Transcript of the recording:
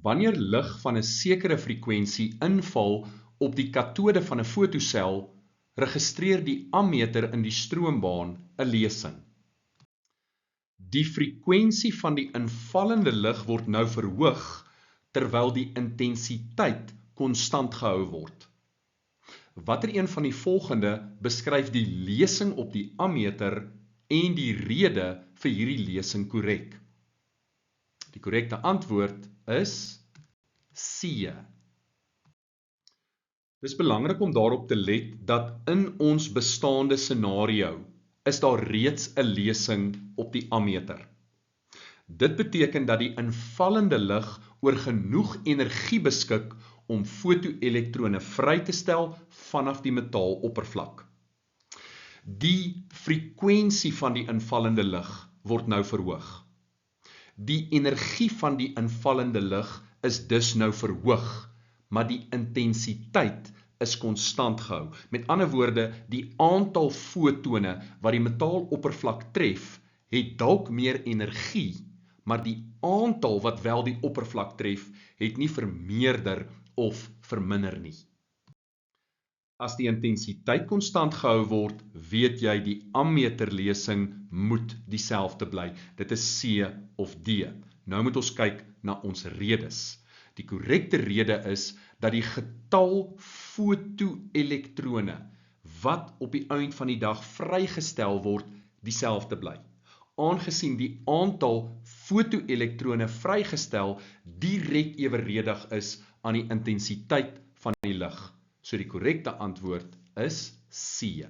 Wanneer lig van 'n sekere frekwensie inval op die katode van 'n fotosel, registreer die ammeter in die stroombaan 'n lesing. Die frekwensie van die invallende lig word nou verhoog terwyl die intensiteit konstant gehou word. Watter een van die volgende beskryf die lesing op die ammeter en die rede vir hierdie lesing korrek? Die korrekte antwoord is C. Dis belangrik om daarop te let dat in ons bestaande scenario is daar reeds 'n lesing op die ammeter. Dit beteken dat die invallende lig oor genoeg energie beskik om fotoelektrone vry te stel vanaf die metaaloppervlak. Die frekwensie van die invallende lig word nou verhoog. Die energie van die invallende lig is dus nou verhoog, maar die intensiteit is konstant gehou. Met ander woorde, die aantal fotone wat die metaaloppervlak tref, het dalk meer energie, maar die aantal wat wel die oppervlak tref, het nie vermeerder of verminder nie. As die intensiteit konstant gehou word, weet jy die ammeterlesing moet dieselfde bly. Dit is C of D. Nou moet ons kyk na ons redes. Die korrekte rede is dat die getal fotoelektrone wat op die eind van die dag vrygestel word, dieselfde bly. Aangesien die aantal fotoelektrone vrygestel direk eweredig is aan die intensiteit van die lig. So die korrekte antwoord is C.